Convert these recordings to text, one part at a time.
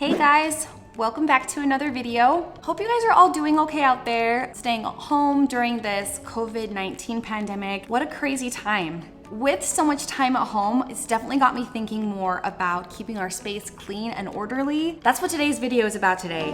Hey guys, welcome back to another video. Hope you guys are all doing okay out there, staying home during this COVID-19 pandemic. What a crazy time. With so much time at home, it's definitely got me thinking more about keeping our space clean and orderly. That's what today's video is about today.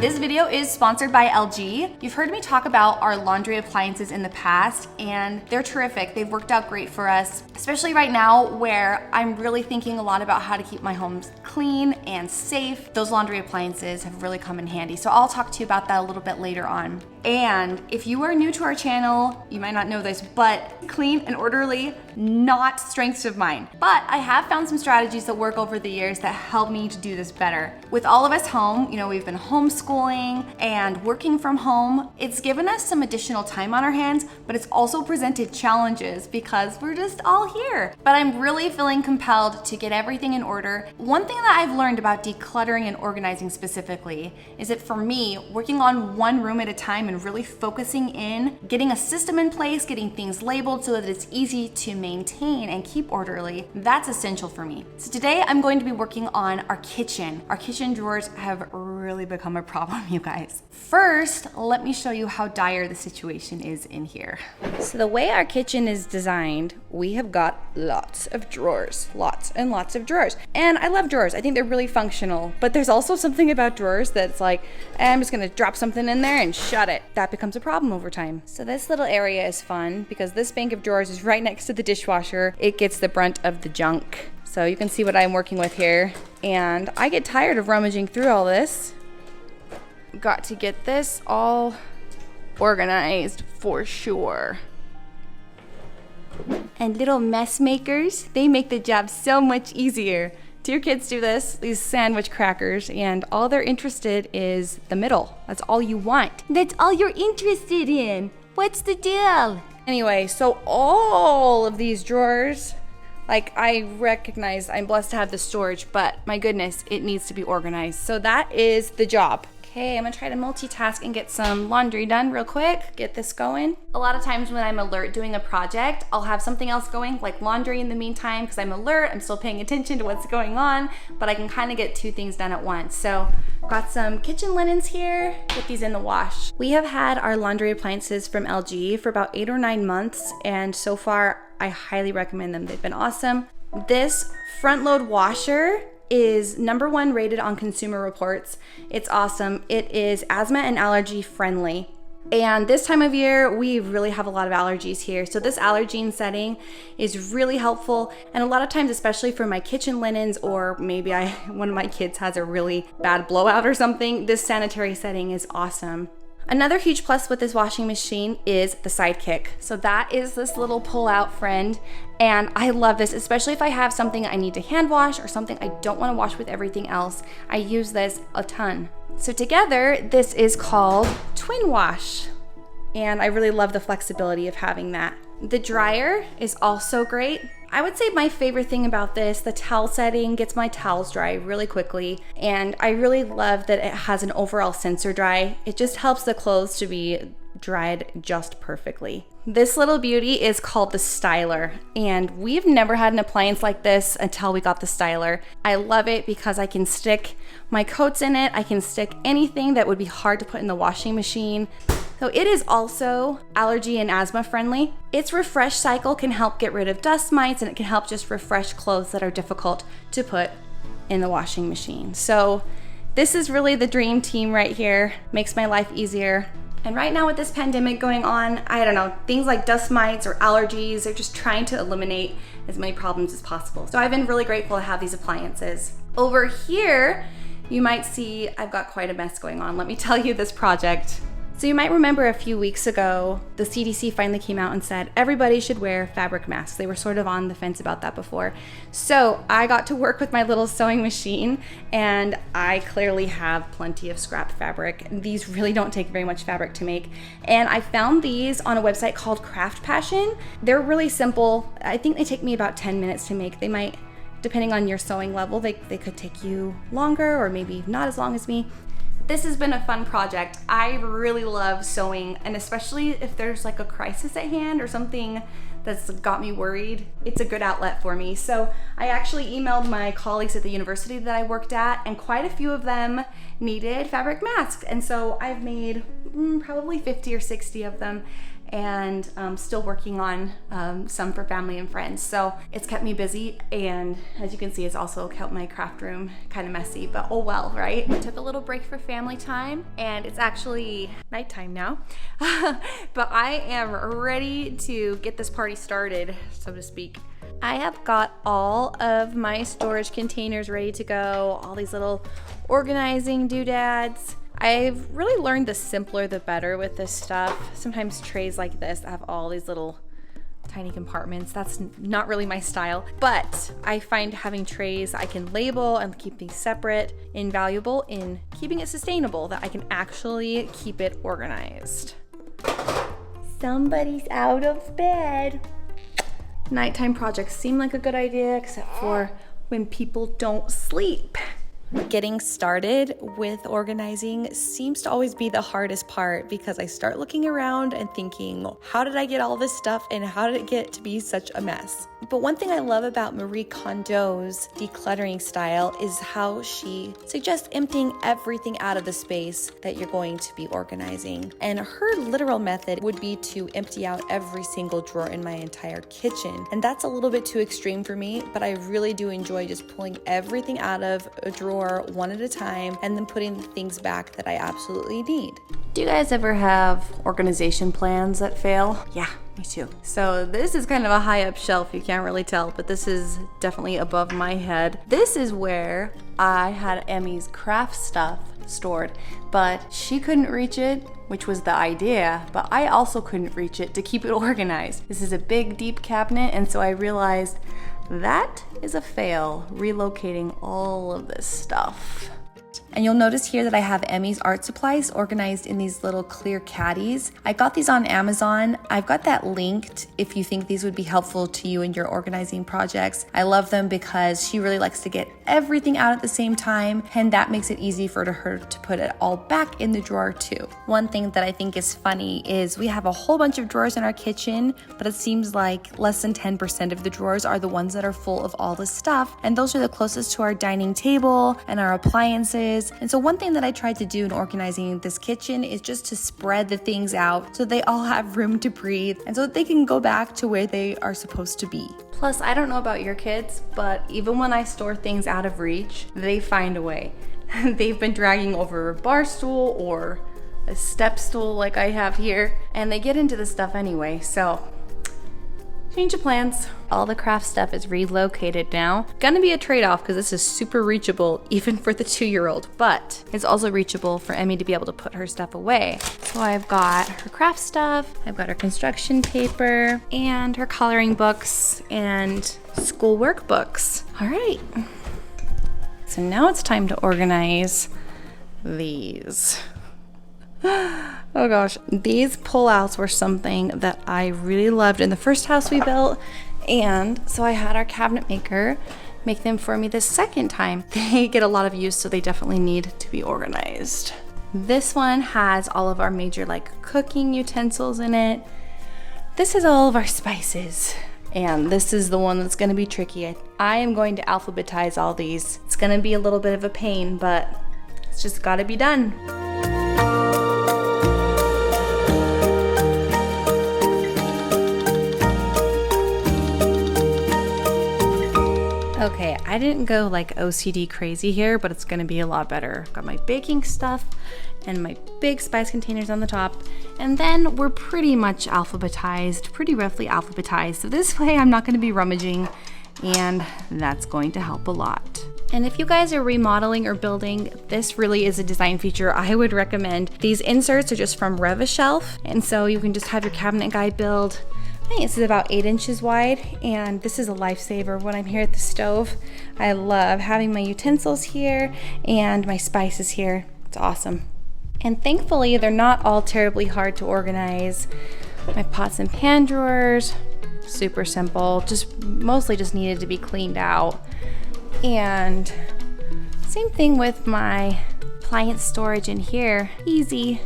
This video is sponsored by LG. You've heard me talk about our laundry appliances in the past, and they're terrific. They've worked out great for us, especially right now where I'm really thinking a lot about how to keep my home clean and safe. Those laundry appliances have really come in handy. So I'll talk to you about that a little bit later on. And if you are new to our channel, you might not know this, but clean and orderly, not strengths of mine. But I have found some strategies that work over the years that help me to do this better. With all of us home, we've been homeschooling and working from home. It's given us some additional time on our hands, but it's also presented challenges because we're just all here. But I'm really feeling compelled to get everything in order. One thing that I've learned about decluttering and organizing specifically is that for me, working on one room at a time and really focusing in, getting a system in place, getting things labeled so that it's easy to maintain and keep orderly, that's essential for me. So today I'm going to be working on our kitchen. Our kitchen drawers have really become a problem, you guys. First, let me show you how dire the situation is in here. So the way our kitchen is designed, we have got lots of drawers, lots and lots of drawers. And I love drawers. I think they're really functional, but there's also something about drawers that's like, I'm just gonna drop something in there and shut it. That becomes a problem over time. So this little area is fun because this bank of drawers is right next to the dishwasher. It gets the brunt of the junk. So you can see what I'm working with here. And I get tired of rummaging through all this. Got to get this all organized for sure. And little mess makers, they make the job so much easier. Do your kids do this? These sandwich crackers, and all they're interested is the middle. That's all you want. That's all you're interested in. What's the deal? Anyway, so all of these drawers, I recognize I'm blessed to have the storage, but my goodness, it needs to be organized. So that is the job. Okay, I'm gonna try to multitask and get some laundry done real quick, get this going. A lot of times when I'm alert doing a project, I'll have something else going, like laundry in the meantime, because I'm alert, I'm still paying attention to what's going on, but I can kind of get two things done at once. So got some kitchen linens here, get these in the wash. We have had our laundry appliances from LG for about 8 or 9 months, and so far I highly recommend them. They've been awesome. This front load washer is #1 rated on Consumer Reports. It's awesome. It is asthma and allergy friendly. And this time of year, we really have a lot of allergies here. So this allergene setting is really helpful. And a lot of times, especially for my kitchen linens, or maybe one of my kids has a really bad blowout or something, this sanitary setting is awesome. Another huge plus with this washing machine is the Sidekick. So that is this little pull-out friend, and I love this, especially if I have something I need to hand wash or something I don't want to wash with everything else. I use this a ton. So together, this is called Twin Wash, and I really love the flexibility of having that. The dryer is also great. I would say my favorite thing about this, the towel setting gets my towels dry really quickly, and I really love that it has an overall sensor dry. It just helps the clothes to be dried just perfectly. This little beauty is called the Styler, and we've never had an appliance like this until we got the Styler. I love it because I can stick my coats in it. I can stick anything that would be hard to put in the washing machine. So it is also allergy and asthma friendly. Its refresh cycle can help get rid of dust mites, and it can help just refresh clothes that are difficult to put in the washing machine. So this is really the dream team right here. Makes my life easier. And right now with this pandemic going on, I don't know, things like dust mites or allergies, they're just trying to eliminate as many problems as possible. So I've been really grateful to have these appliances. Over here, you might see I've got quite a mess going on. Let me tell you this project. So you might remember a few weeks ago, the CDC finally came out and said everybody should wear fabric masks. They were sort of on the fence about that before. So I got to work with my little sewing machine, and I clearly have plenty of scrap fabric. These really don't take very much fabric to make. And I found these on a website called Craft Passion. They're really simple. I think they take me about 10 minutes to make. They might, depending on your sewing level, they could take you longer or maybe not as long as me. This has been a fun project. I really love sewing, and especially if there's like a crisis at hand or something that's got me worried, it's a good outlet for me. So I actually emailed my colleagues at the university that I worked at, and quite a few of them needed fabric masks. And so I've made probably 50 or 60 of them, and still working on some for family and friends. So it's kept me busy, and as you can see, it's also kept my craft room kind of messy, but oh well, right? I took a little break for family time, and it's actually nighttime now, but I am ready to get this party started, so to speak. I have got all of my storage containers ready to go, all these little organizing doodads. I've really learned the simpler the better with this stuff. Sometimes trays like this have all these little tiny compartments. That's not really my style, but I find having trays I can label and keep things separate invaluable in keeping it sustainable, that I can actually keep it organized. Somebody's out of bed. Nighttime projects seem like a good idea, except for when people don't sleep. Getting started with organizing seems to always be the hardest part, because I start looking around and thinking, how did I get all this stuff and how did it get to be such a mess? But one thing I love about Marie Kondo's decluttering style is how she suggests emptying everything out of the space that you're going to be organizing. And her literal method would be to empty out every single drawer in my entire kitchen. And that's a little bit too extreme for me, but I really do enjoy just pulling everything out of a drawer one at a time and then putting the things back that I absolutely need. Do you guys ever have organization plans that fail? Yeah, me too. So this is kind of a high up shelf, you can't really tell, but this is definitely above my head. This is where I had Emmy's craft stuff stored, but she couldn't reach it, which was the idea, but I also couldn't reach it to keep it organized. This is a big, deep cabinet, and so I realized that is a fail, relocating all of this stuff. And you'll notice here that I have Emmy's art supplies organized in these little clear caddies. I got these on Amazon. I've got that linked if you think these would be helpful to you in your organizing projects. I love them because she really likes to get everything out at the same time, and that makes it easy for her to put it all back in the drawer too. One thing that I think is funny is we have a whole bunch of drawers in our kitchen, but it seems like less than 10% of the drawers are the ones that are full of all the stuff, and those are the closest to our dining table and our appliances. And so one thing that I tried to do in organizing this kitchen is just to spread the things out so they all have room to breathe and so that they can go back to where they are supposed to be. Plus, I don't know about your kids, but even when I store things out of reach, they find a way. They've been dragging over a bar stool or a step stool like I have here, and they get into the stuff anyway, so change of plans. All the craft stuff is relocated now. Gonna be a trade-off because this is super reachable even for the 2-year-old, but it's also reachable for Emmy to be able to put her stuff away. So I've got her craft stuff, I've got her construction paper, and her coloring books and school workbooks. All right. So now it's time to organize these. Oh gosh, these pullouts were something that I really loved in the first house we built, and so I had our cabinet maker make them for me the second time. They get a lot of use, so they definitely need to be organized. This one has all of our major cooking utensils in it. This is all of our spices, and this is the one that's going to be tricky. I am going to alphabetize all these. It's going to be a little bit of a pain, but it's just got to be done. Okay, I didn't go OCD crazy here, but it's gonna be a lot better. Got my baking stuff and my big spice containers on the top, and then we're pretty much alphabetized, pretty roughly alphabetized. So this way I'm not gonna be rummaging, and that's going to help a lot. And if you guys are remodeling or building, this really is a design feature I would recommend. These inserts are just from Rev-A-Shelf, and so you can just have your cabinet guy build. I think this is about 8 inches wide, and this is a lifesaver when I'm here at the stove. I love having my utensils here and my spices here. It's awesome. And thankfully, they're not all terribly hard to organize. My pots and pan drawers, super simple, mostly just needed to be cleaned out. And same thing with my appliance storage in here. Easy.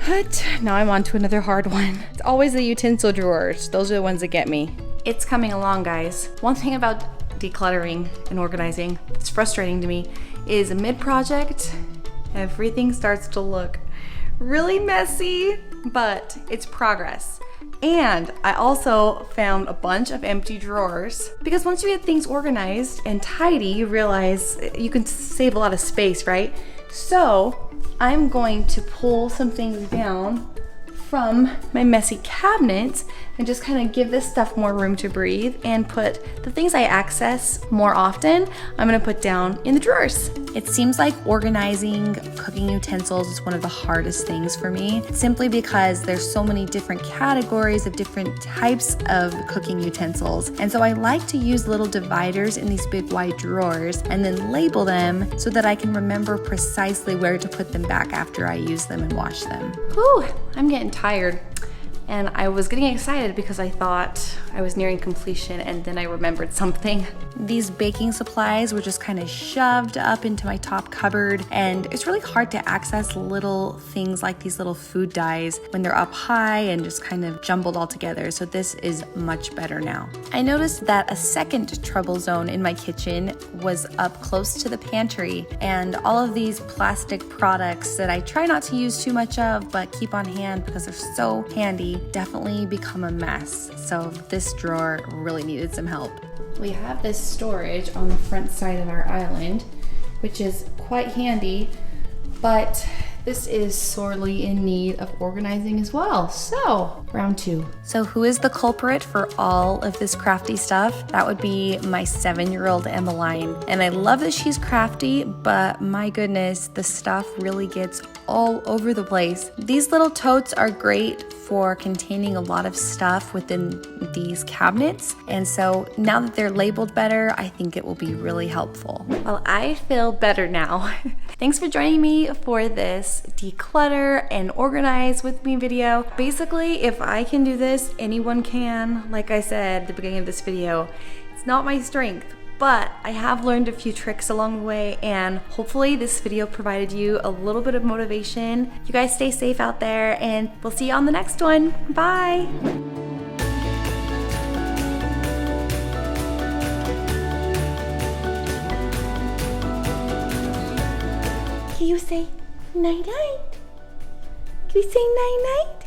But now I'm on to another hard one. It's always the utensil drawers. Those are the ones that get me. It's coming along, guys. One thing about decluttering and organizing that's frustrating to me is mid-project, everything starts to look really messy, but it's progress. And I also found a bunch of empty drawers because once you get things organized and tidy, you realize you can save a lot of space, right? So I'm going to pull some things down from my messy cabinets and just kind of give this stuff more room to breathe and put the things I access more often, I'm gonna put down in the drawers. It seems like organizing cooking utensils is one of the hardest things for me, simply because there's so many different categories of different types of cooking utensils. And so I like to use little dividers in these big wide drawers and then label them so that I can remember precisely where to put them back after I use them and wash them. Whew, I'm getting tired. And I was getting excited because I thought I was nearing completion, and then I remembered something. These baking supplies were just kind of shoved up into my top cupboard, and it's really hard to access little things like these little food dyes when they're up high and just kind of jumbled all together, so this is much better now. I noticed that a second trouble zone in my kitchen was up close to the pantry, and all of these plastic products that I try not to use too much of but keep on hand because they're so handy definitely become a mess. So this drawer really needed some help. We have this storage on the front side of our island, which is quite handy, but this is sorely in need of organizing as well. So, round 2. So who is the culprit for all of this crafty stuff? That would be my 7-year-old Emmeline. And I love that she's crafty, but my goodness, the stuff really gets all over the place. These little totes are great for containing a lot of stuff within these cabinets. And so now that they're labeled better, I think it will be really helpful. Well, I feel better now. Thanks for joining me for this declutter and organize with me video. Basically, if I can do this, anyone can. Like I said at the beginning of this video, it's not my strength, but I have learned a few tricks along the way, and hopefully this video provided you a little bit of motivation. You guys stay safe out there, and we'll see you on the next one. Bye. Can you say night-night? Can you say night-night?